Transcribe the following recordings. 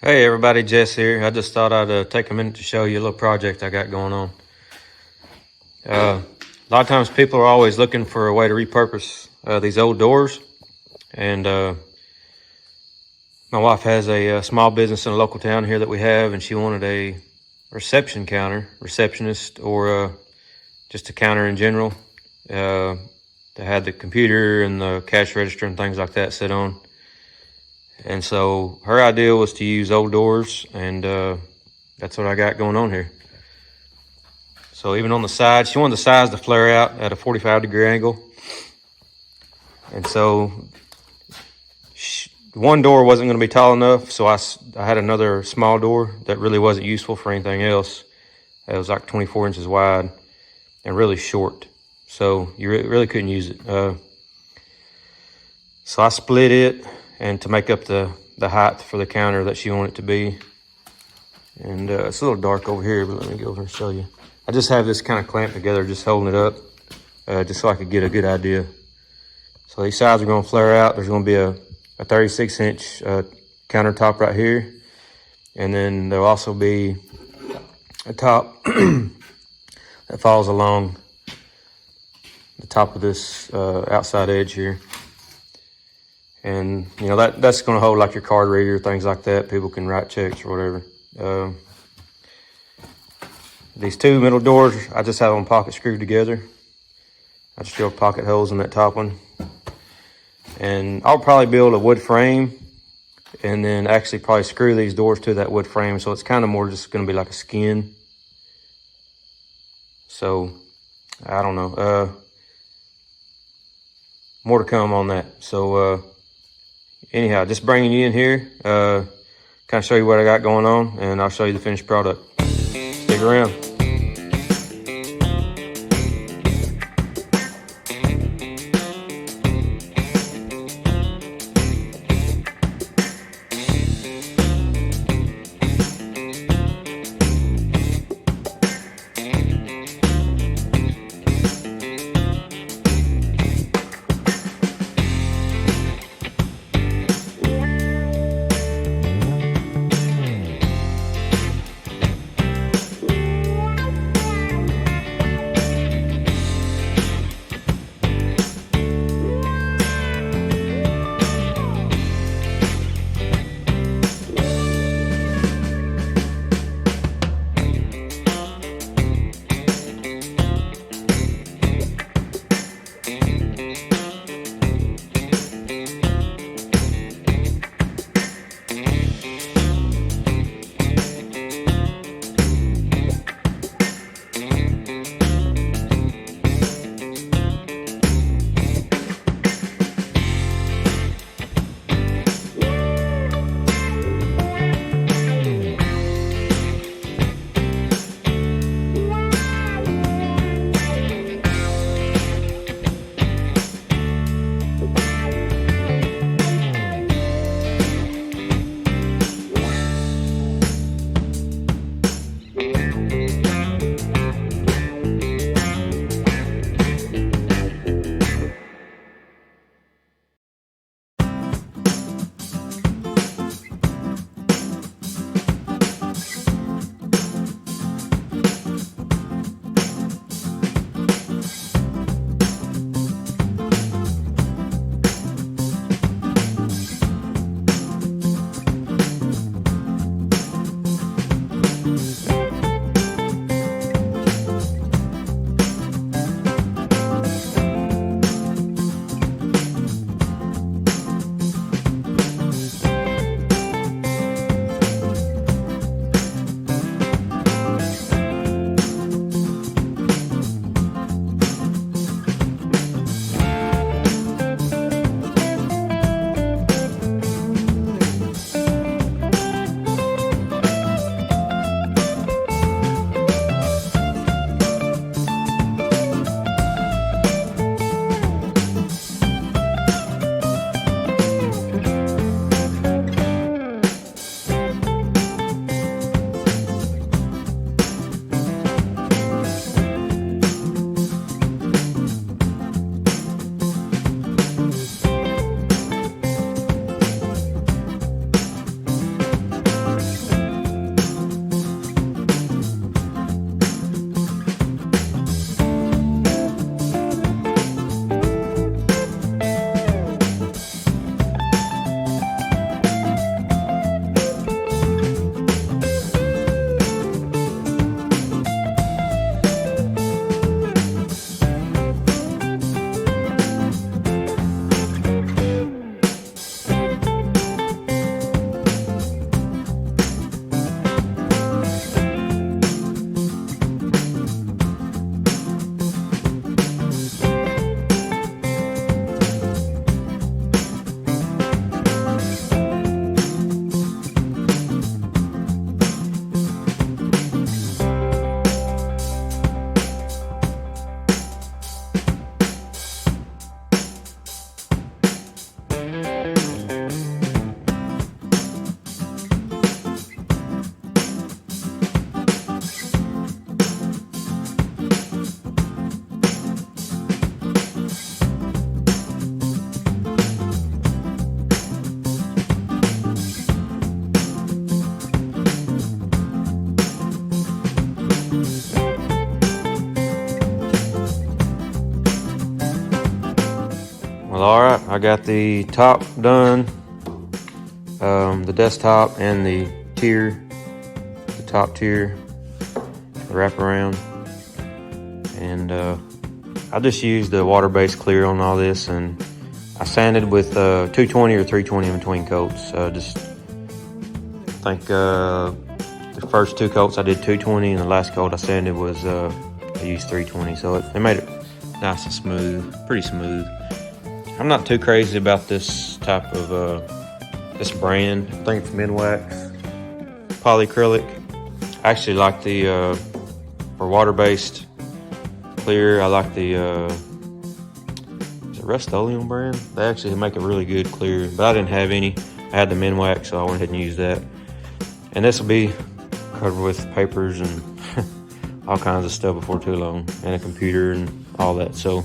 Hey everybody, Jess here. I just thought I'd take a minute to show you a little project I got going on. A lot of times people are always looking for a way to repurpose these old doors. And my wife has a small business in a local town here that we have, and she wanted a receptionist, or just a counter in general that had the computer and the cash register and things like that sit on. And so her idea was to use old doors, and that's what I got going on here. So even on the side, she wanted the sides to flare out at a 45-degree angle. And so one door wasn't going to be tall enough, so I had another small door that really wasn't useful for anything else. It was like 24 inches wide and really short, so you really couldn't use it. So I split it, and to make up the height for the counter that she wanted it to be. And it's a little dark over here, but let me go over and show you. I just have this kind of clamped together, just holding it up, just so I could get a good idea. So these sides are going to flare out. There's going to be a 36-inch countertop right here. And then there'll also be a top that falls along the top of this outside edge here. And, you know, that's going to hold like your card reader, things like that. People can write checks or whatever. These two middle doors, I just have them pocket screwed together. I just drill pocket holes in that top one. And I'll probably build a wood frame and then actually probably screw these doors to that wood frame. So it's kind of more just going to be like a skin. So, I don't know. More to come on that. So, anyhow, just bringing you in here, kind of show you what I got going on, and I'll show you the finished product. Stick around. got the top done, the desktop and the top tier wraparound, and I just used the water-based clear on all this, and I sanded with 220 or 320 in between coats. Just I think the first 2 coats I did 220, and the last coat I sanded was I used 320, so it made it nice and smooth, pretty smooth. I'm not too crazy about this type of this brand. I think it's Minwax polyacrylic. I actually like the for water-based clear. I like the is it Rust-Oleum brand? They actually make a really good clear, but I didn't have any. I had the Minwax, so I went ahead and used that. And this will be covered with papers and all kinds of stuff before too long, and a computer and all that, so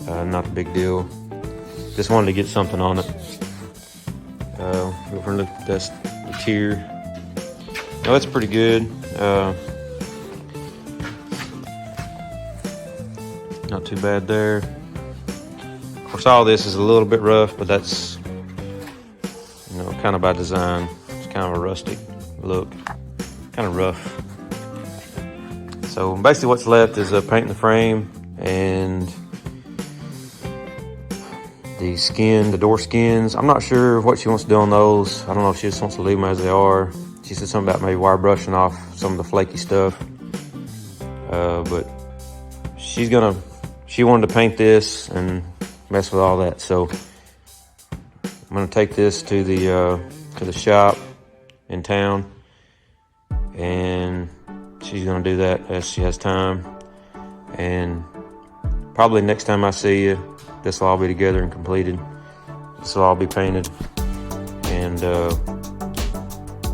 not a big deal. Just wanted to get something on it. We're gonna look at this, the tier. No, it's pretty good. Not too bad there. Of course, all this is a little bit rough, but that's, you know, kind of by design. It's kind of a rustic look, kind of rough. So basically what's left is painting the frame and the skin, the door skins. I'm not sure what she wants to do on those. I don't know if she just wants to leave them as they are. She said something about maybe wire brushing off some of the flaky stuff. But she wanted to paint this and mess with all that. So I'm gonna take this to the shop in town, and she's gonna do that as she has time. And probably next time I see you, this will all be together and completed. This will all be painted, and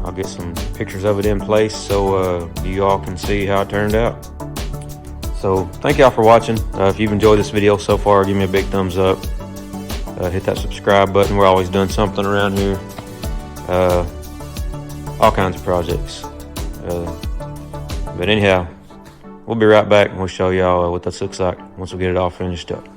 I'll get some pictures of it in place so you all can see how it turned out. So thank y'all for watching. If you've enjoyed this video so far, give me a big thumbs up. Hit that subscribe button. We're always doing something around here. All kinds of projects. But anyhow, we'll be right back and we'll show y'all what this looks like once we get it all finished up.